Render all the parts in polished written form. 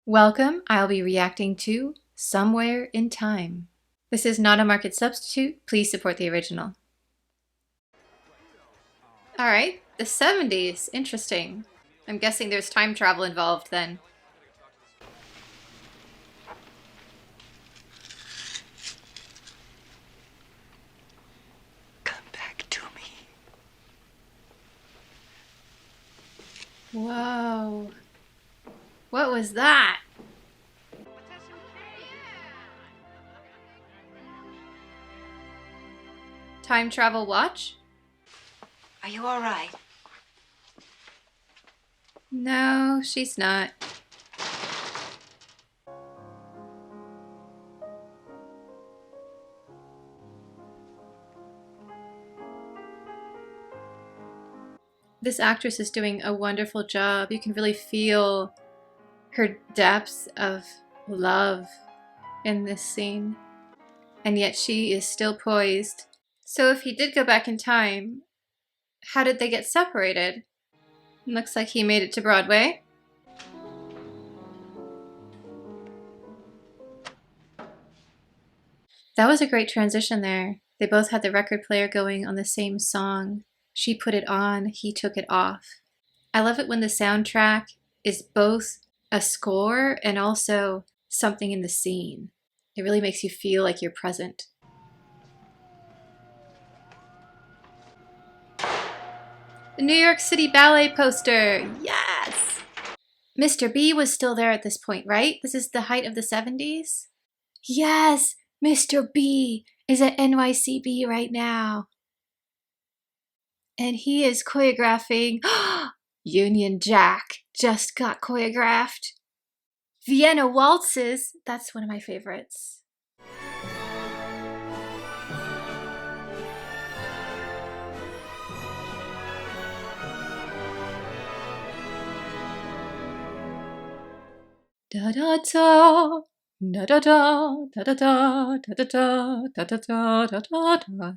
Welcome, I'll be reacting to Somewhere in Time. This is not a market substitute, please support the original. Alright, the 70s, interesting. I'm guessing there's time travel involved then. Come back to me. Whoa. What was that? Time travel watch? Are you all right? No, she's not. This actress is doing a wonderful job. You can really feel her depths of love in this scene. And yet she is still poised. So if he did go back in time, how did they get separated? Looks like he made it to Broadway. That was a great transition there. They both had the record player going on the same song. She put it on, he took it off. I love it when the soundtrack is both a score and also something in the scene. It really makes you feel like you're present. The New York City Ballet poster! Yes! Mr. B was still there at this point, right? This is the height of the 70s? Yes! Mr. B is at NYCB right now. And he is choreographing. Union Jack just got choreographed. Vienna Waltzes, that's one of my favorites. Da da da, da da da, da da da, da da da, da da da, da da da.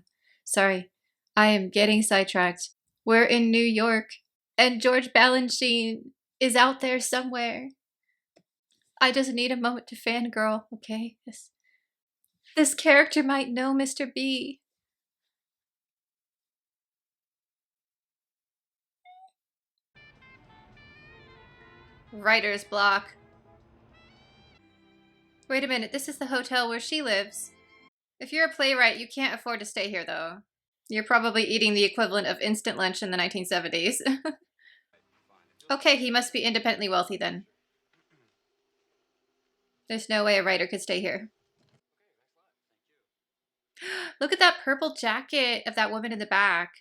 Sorry, I am getting sidetracked. We're in New York, and George Balanchine is out there somewhere. I just need a moment to fangirl, okay? This character might know Mr. B. Writer's block. Wait a minute, this is the hotel where she lives. If you're a playwright, you can't afford to stay here, though. You're probably eating the equivalent of instant lunch in the 1970s. Okay, he must be independently wealthy then. There's no way a writer could stay here. Look at that purple jacket of that woman in the back.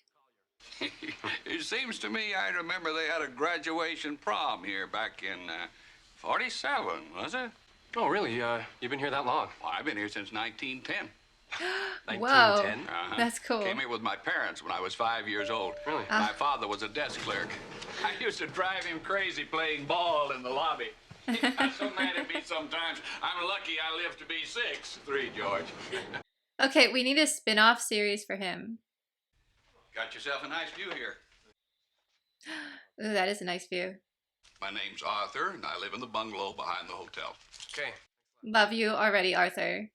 It seems to me I remember they had a graduation prom here back in 47, was it? Oh, really? You've been here that long? Well, I've been here since 1910. Whoa, 1910? that's cool. Came here with my parents when I was 5 years old. Really? My father was a desk clerk. I used to drive him crazy playing ball in the lobby. He got so mad at me sometimes. I'm lucky I lived to be 6'3", George. Okay, we need a spin-off series for him. Got yourself a nice view here. Ooh, that is a nice view. My name's Arthur, and I live in the bungalow behind the hotel. Okay. Love you already, Arthur.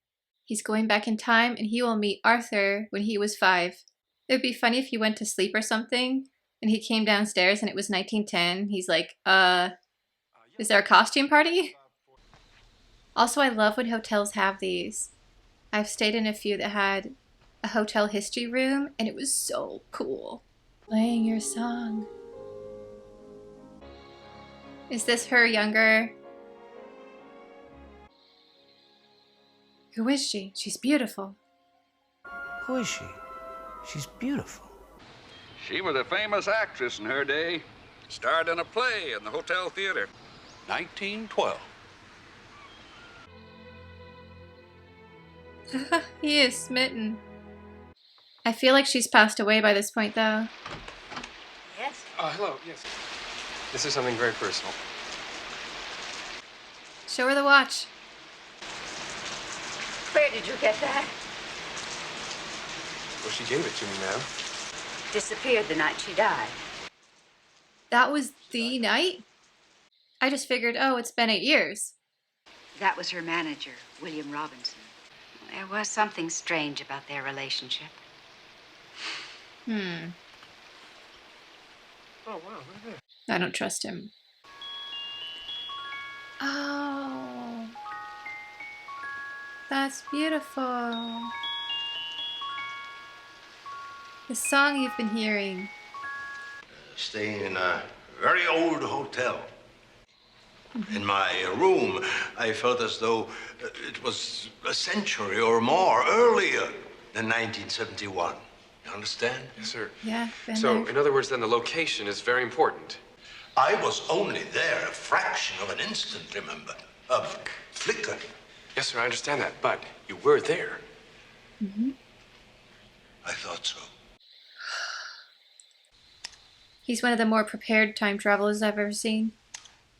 He's going back in time and he will meet Arthur when he was 5. It would be funny if he went to sleep or something and he came downstairs and it was 1910. He's like, is there a costume party? Also, I love when hotels have these. I've stayed in a few that had a hotel history room and it was so cool. Playing your song. Is this her younger? Who is she? She's beautiful. Who is she? She's beautiful. She was a famous actress in her day. Starred in a play in the Hotel Theater. 1912. He is smitten. I feel like she's passed away by this point, though. Yes? Hello, yes. This is something very personal. Show her the watch. Where did you get that? Well, she gave it to me, ma'am. Disappeared the night she died. That was the night? I just figured, oh, it's been 8 years. That was her manager, William Robinson. There was something strange about their relationship. Hmm. Oh, wow, look at that. I don't trust him. Oh. That's beautiful. The song you've been hearing. Staying in a very old hotel. In my room, I felt as though it was a century or more earlier than 1971. You understand? Yes, sir. Yeah, been So, there. in other words, then the location is very important. I was only there a fraction of an instant, remember? A flicker. Yes, sir, I understand that, but you were there. I thought so. He's one of the more prepared time travelers I've ever seen.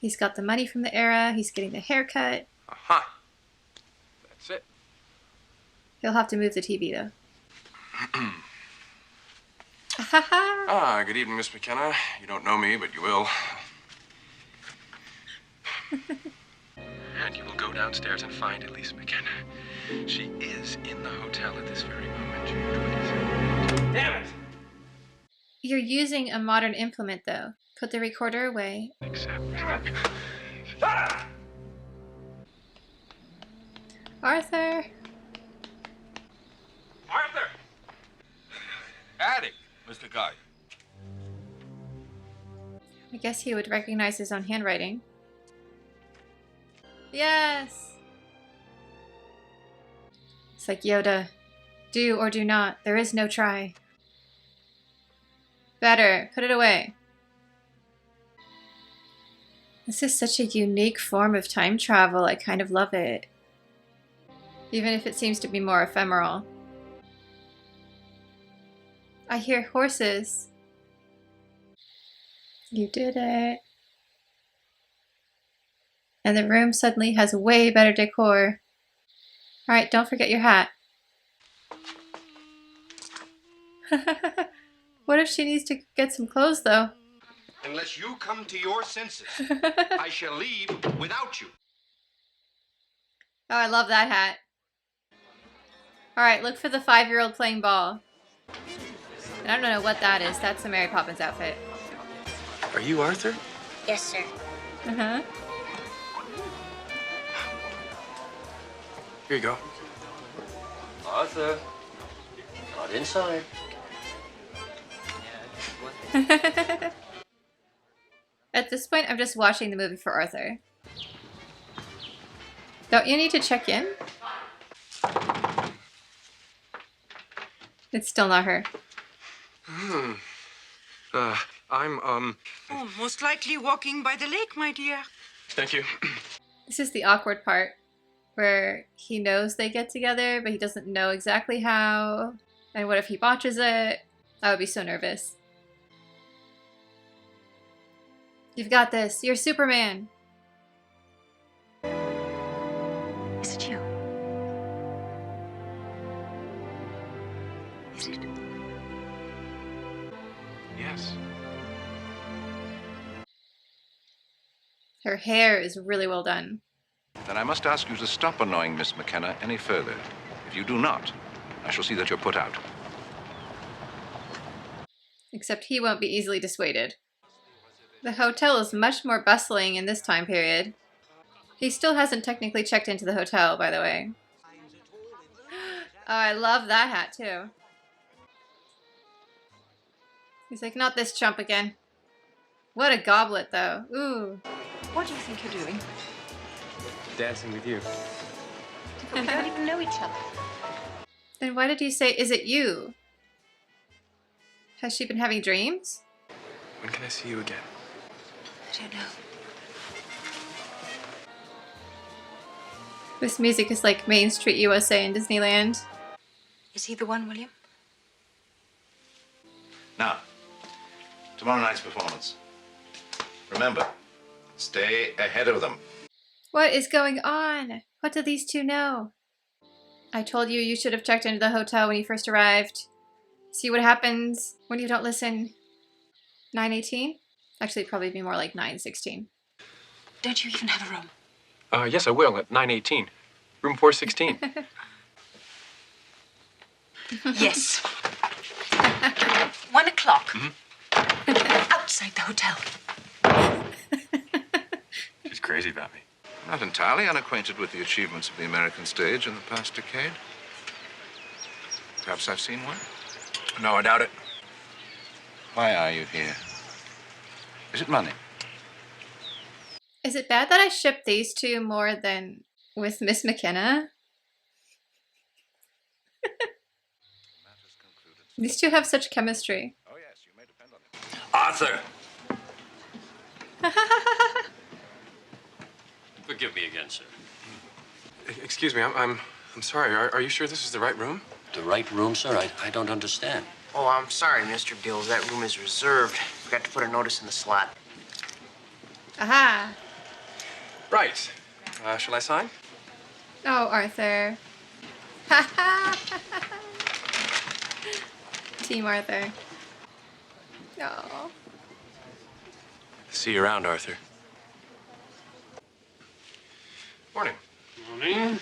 He's got the money from the era, he's getting the haircut. Aha. That's it. He'll have to move the TV though. Ahaha. Ah, good evening, Miss McKenna. You don't know me, but you will. And you will go downstairs and find Elise McKenna. She is in the hotel at this very moment, June 27th. Damn it! You're using a modern implement though. Put the recorder away. Except... Arthur! Arthur! Attic, Mr. Guy. I guess he would recognize his own handwriting. Yes! It's like Yoda. Do or do not. There is no try. Better. Put it away. This is such a unique form of time travel. I kind of love it. Even if it seems to be more ephemeral. I hear horses. You did it. And the room suddenly has way better decor. Alright, don't forget your hat. What if she needs to get some clothes though? Unless you come to your senses, I shall leave without you. Oh, I love that hat. Alright, look for the 5-year-old playing ball. I don't know what that is. That's the Mary Poppins outfit. Are you Arthur? Yes, sir. Uh-huh. Here you go. Arthur, not inside. At this point, I'm just watching the movie for Arthur. Don't you need to check in? It's still not her. I'm, Oh, most likely walking by the lake, my dear. Thank you. This is the awkward part, where he knows they get together, but he doesn't know exactly how. And what if he botches it? I would be so nervous. You've got this. You're Superman. Is it you? Is it? Yes. Her hair is really well done. Then I must ask you to stop annoying Miss McKenna any further. If you do not, I shall see that you're put out. Except he won't be easily dissuaded. The hotel is much more bustling in this time period. He still hasn't technically checked into the hotel, by the way. Oh, I love that hat, too. He's like, not this chump again. What a goblet, though. Ooh. What do you think you're doing? Dancing with you. We don't even know each other. Then why did you say, is it you? Has she been having dreams? When can I see you again? I don't know. This music is like Main Street USA in Disneyland. Is he the one, William? Now, tomorrow night's performance. Remember, stay ahead of them. What is going on? What do these two know? I told you you should have checked into the hotel when you first arrived. See what happens when you don't listen. 9:18? Actually, it'd probably be more like 9:16. Don't you even have a room? Yes, I will, at 9:18. Room 416. Yes. 1 o'clock. Mm-hmm. Outside the hotel. She's crazy about me. I'm not entirely unacquainted with the achievements of the American stage in the past decade. Perhaps I've seen one. No, I doubt it. Why are you here? Is it money? Is it bad that I ship these two more than with Miss McKenna? These two have such chemistry. Oh, yes, you may depend on it. Arthur! Forgive me again, sir. Excuse me, I'm sorry. Are you sure this is the right room? The right room, sir? I don't understand. Oh, I'm sorry, Mr. Dills. That room is reserved. Forgot to put a notice in the slot. Aha! Right. Shall I sign? Oh, Arthur. Team Arthur. Oh. See you around, Arthur. Morning. Morning.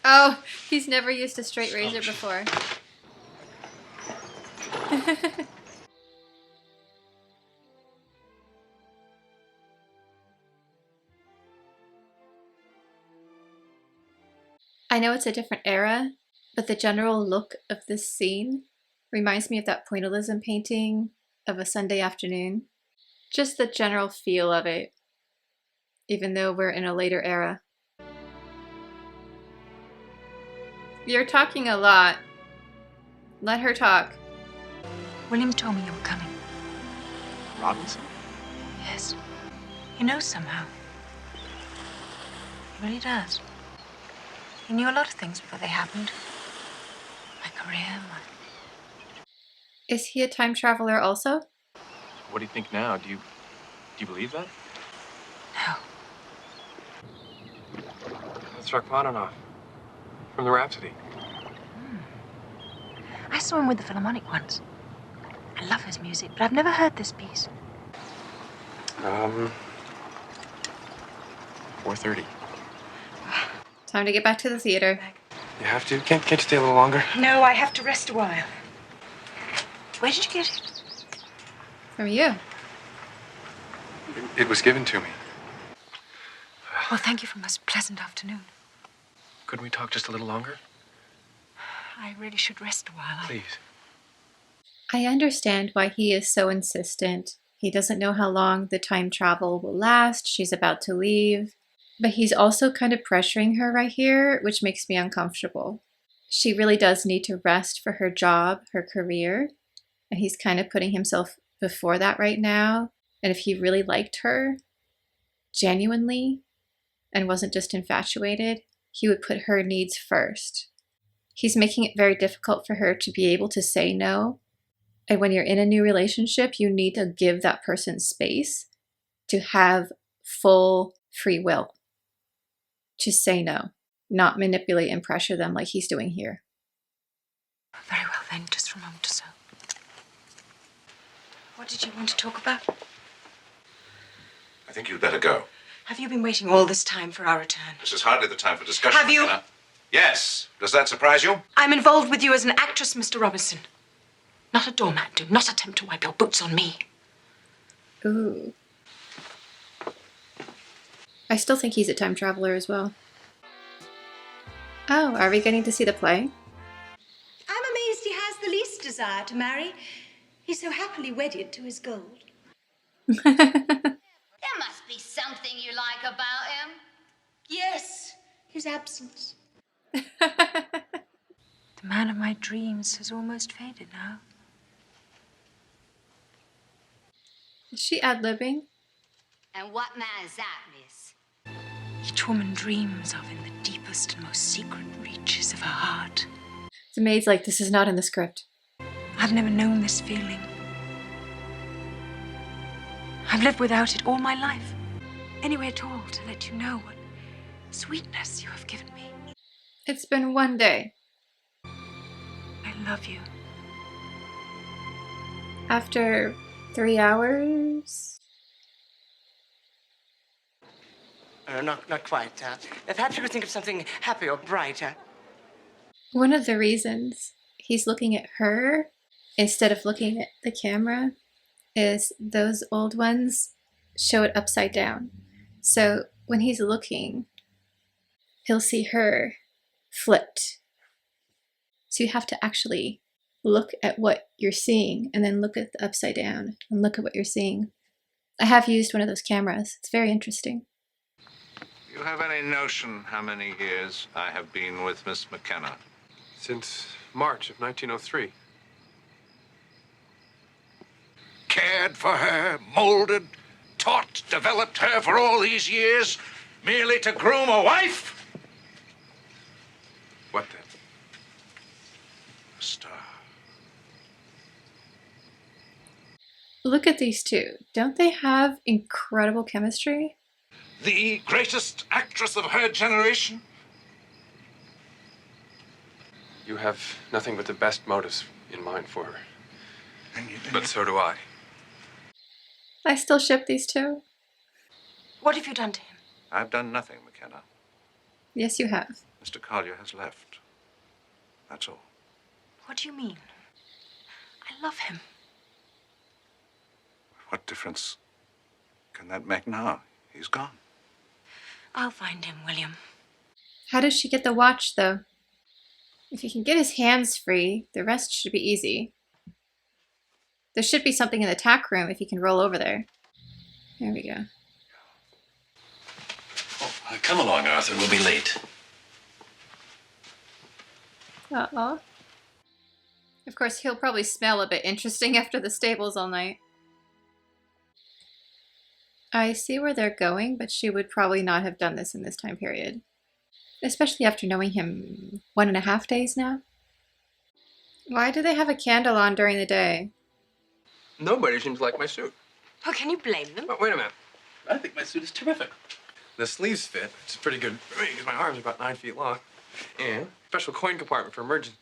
Oh, he's never used a straight razor before. I know it's a different era, but the general look of this scene reminds me of that pointillism painting of a Sunday afternoon. Just the general feel of it, even though we're in a later era. You're talking a lot. Let her talk. William told me you were coming. Robinson? Yes. He knows somehow. He really does. He knew a lot of things before they happened. My career, Is he a time traveler also? What do you think now? Do you believe that? No. That's Rachmaninoff from the Rhapsody. I saw him with the Philharmonic once. I love his music, but I've never heard this piece. 4:30. Time to get back to the theater. You have to? Can't you stay a little longer? No, I have to rest a while. Where did you get it? From you. It was given to me. Well, thank you for a most pleasant afternoon. Couldn't we talk just a little longer? I really should rest a while. Please. I understand why he is so insistent. He doesn't know how long the time travel will last. She's about to leave. But he's also kind of pressuring her right here, which makes me uncomfortable. She really does need to rest for her job, her career. And he's kind of putting himself before that right now. And if he really liked her, genuinely, and wasn't just infatuated, he would put her needs first. He's making it very difficult for her to be able to say no. And when you're in a new relationship, you need to give that person space to have full free will to say no, not manipulate and pressure them like he's doing here. Very well then, just for a moment or so. What did you want to talk about? I think you'd better go. Have you been waiting all this time for our return? This is hardly the time for discussion. Have you? McKenna. Yes. Does that surprise you? I'm involved with you as an actress, Mr. Robinson. Not a doormat. Do not attempt to wipe your boots on me. Ooh. I still think he's a time traveler as well. Oh, are we getting to see the play? I'm amazed he has the least desire to marry. He's so happily wedded to his gold. There must be something you like about him. Yes, his absence. The man of my dreams has almost faded now. Is she ad-libbing? And what man is that, miss? Each woman dreams of in the deepest and most secret reaches of her heart. The maid's like, this is not in the script. I've never known this feeling. I've lived without it all my life. Any way at all to let you know what sweetness you have given me. It's been one day. I love you. After 3 hours? Not quite. Perhaps you could think of something happy or brighter. One of the reasons he's looking at her instead of looking at the camera is those old ones show it upside down. So when he's looking, he'll see her flipped. So you have to actually look at what you're seeing and then look at the upside down and look at what you're seeing. I have used one of those cameras. It's very interesting. You have any notion how many years I have been with Miss McKenna? Since March of 1903. Cared for her, molded, taught, developed her for all these years, merely to groom a wife? What then? A star. Look at these two. Don't they have incredible chemistry? The greatest actress of her generation? You have nothing but the best motives in mind for her. But so do I. I still ship these two. What have you done to him? I've done nothing, McKenna. Yes, you have. Mr. Collier has left. That's all. What do you mean? I love him. What difference can that make now? He's gone. I'll find him, William. How does she get the watch, though? If he can get his hands free, the rest should be easy. There should be something in the tack room if he can roll over there. There we go. Come along, Arthur. We'll be late. Uh-oh. Of course, he'll probably smell a bit interesting after the stables all night. I see where they're going, but she would probably not have done this in this time period. Especially after knowing him 1.5 days now. Why do they have a candle on during the day? Nobody seems to like my suit. Oh, can you blame them? Oh, wait a minute. I think my suit is terrific. The sleeves fit. It's pretty good for me because my arms are about 9 feet long. And special coin compartment for emergency.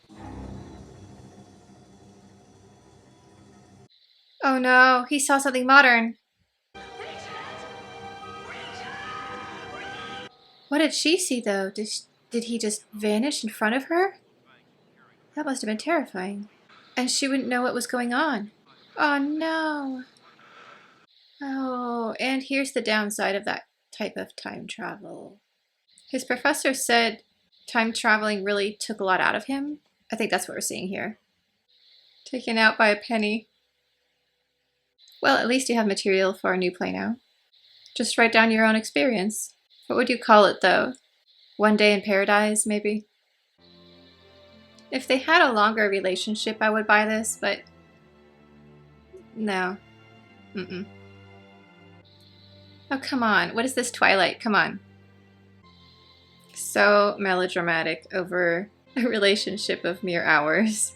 Oh no, he saw something modern. What did she see, though? Did he just vanish in front of her? That must have been terrifying. And she wouldn't know what was going on. Oh, no. Oh, and here's the downside of that type of time travel. His professor said time traveling really took a lot out of him. I think that's what we're seeing here. Taken out by a penny. Well, at least you have material for a new play now. Just write down your own experience. What would you call it, though? One Day in Paradise, maybe? If they had a longer relationship, I would buy this, but no. Mm-mm. Oh, come on. What is this, Twilight? Come on. So melodramatic over a relationship of mere hours.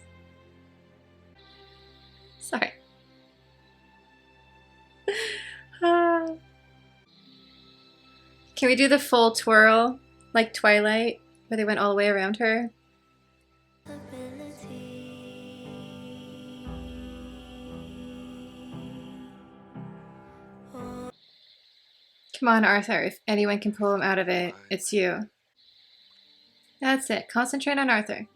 Sorry. Can we do the full twirl, like Twilight, where they went all the way around her? Come on, Arthur. If anyone can pull him out of it, it's you. That's it. Concentrate on Arthur.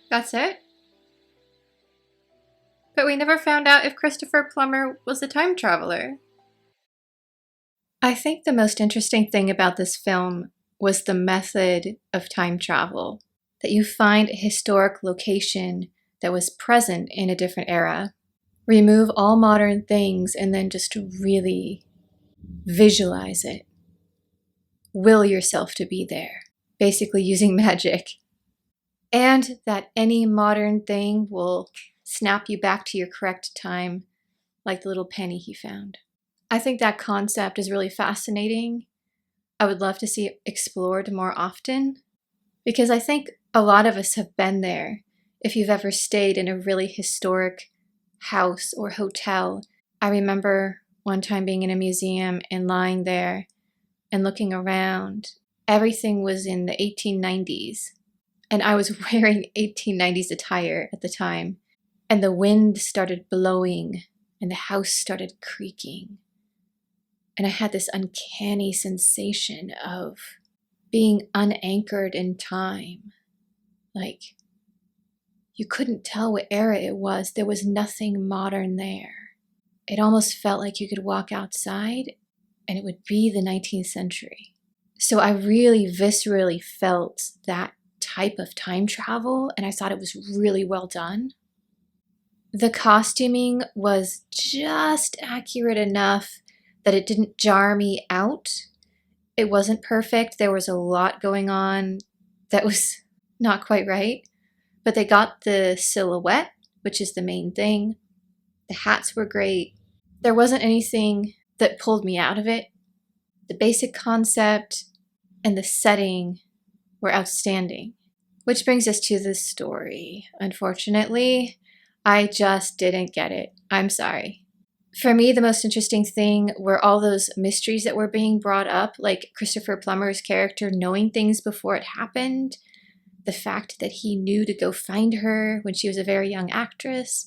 That's it? But we never found out if Christopher Plummer was a time traveler. I think the most interesting thing about this film was the method of time travel. That you find a historic location that was present in a different era. Remove all modern things and then just really visualize it. Will yourself to be there. Basically using magic. And that any modern thing will snap you back to your correct time, like the little penny he found. I think that concept is really fascinating. I would love to see it explored more often, because I think a lot of us have been there. If you've ever stayed in a really historic house or hotel. I remember one time being in a museum and lying there and looking around. Everything was in the 1890s. And I was wearing 1890s attire at the time. And the wind started blowing and the house started creaking. And I had this uncanny sensation of being unanchored in time. Like, you couldn't tell what era it was. There was nothing modern there. It almost felt like you could walk outside and it would be the 19th century. So I really viscerally felt that type of time travel, and I thought it was really well done. The costuming was just accurate enough that it didn't jar me out. It wasn't perfect. There was a lot going on that was not quite right, but they got the silhouette, which is the main thing. The hats were great. There wasn't anything that pulled me out of it. The basic concept and the setting were outstanding. Which brings us to the story. Unfortunately, I just didn't get it. I'm sorry. For me, the most interesting thing were all those mysteries that were being brought up, like Christopher Plummer's character knowing things before it happened, the fact that he knew to go find her when she was a very young actress.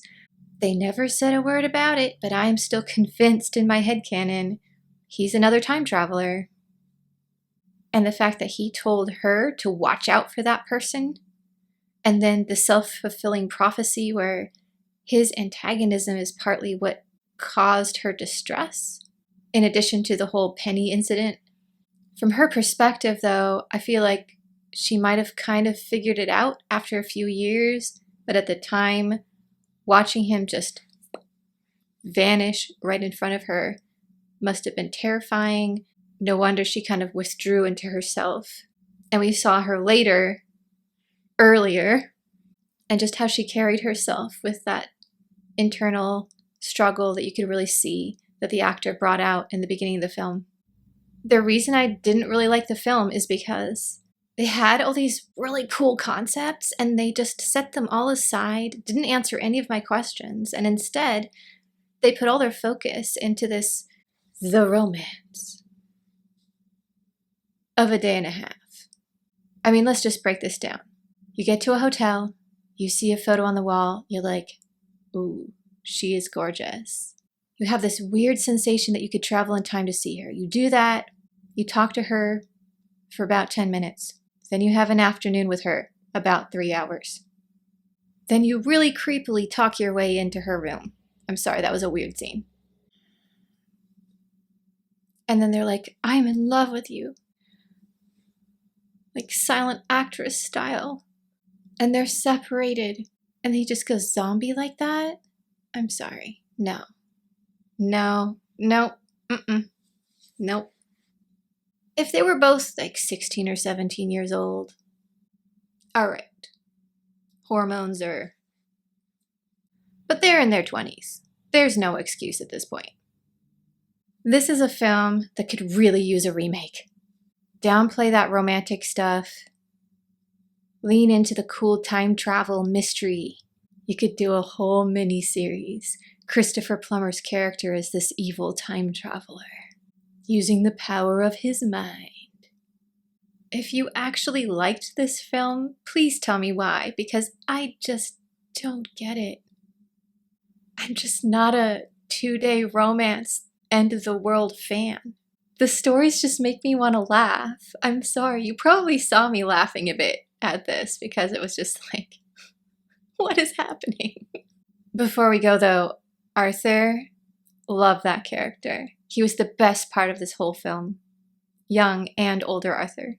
They never said a word about it, but I am still convinced in my headcanon he's another time traveler. And the fact that he told her to watch out for that person, and then the self-fulfilling prophecy where his antagonism is partly what caused her distress, in addition to the whole Penny incident. From her perspective, though, I feel like she might have kind of figured it out after a few years, but at the time, watching him just vanish right in front of her must have been terrifying. No wonder she kind of withdrew into herself. And we saw her earlier, and just how she carried herself with that internal struggle that you could really see that the actor brought out in the beginning of the film. The reason I didn't really like the film is because they had all these really cool concepts and they just set them all aside, didn't answer any of my questions, and instead they put all their focus into the romance of a day and a half. I mean, let's just break this down. You get to a hotel, you see a photo on the wall, you're like, ooh, she is gorgeous. You have this weird sensation that you could travel in time to see her. You do that, you talk to her for about 10 minutes. Then you have an afternoon with her, about 3 hours. Then you really creepily talk your way into her room. I'm sorry, that was a weird scene. And then they're like, I'm in love with you. Like silent actress style. And they're separated. And he just goes zombie like that? I'm sorry. No. No. Nope. Nope. If they were both like 16 or 17 years old, all right. Hormones are... But they're in their 20s. There's no excuse at this point. This is a film that could really use a remake. Downplay that romantic stuff. Lean into the cool time travel mystery. You could do a whole mini-series. Christopher Plummer's character is this evil time traveler, using the power of his mind. If you actually liked this film, please tell me why, because I just don't get it. I'm just not a 2-day romance, end of the world fan. The stories just make me want to laugh. I'm sorry, you probably saw me laughing a bit at this because it was just like, what is happening? Before we go though, Arthur, love that character. He was the best part of this whole film. Young and older Arthur.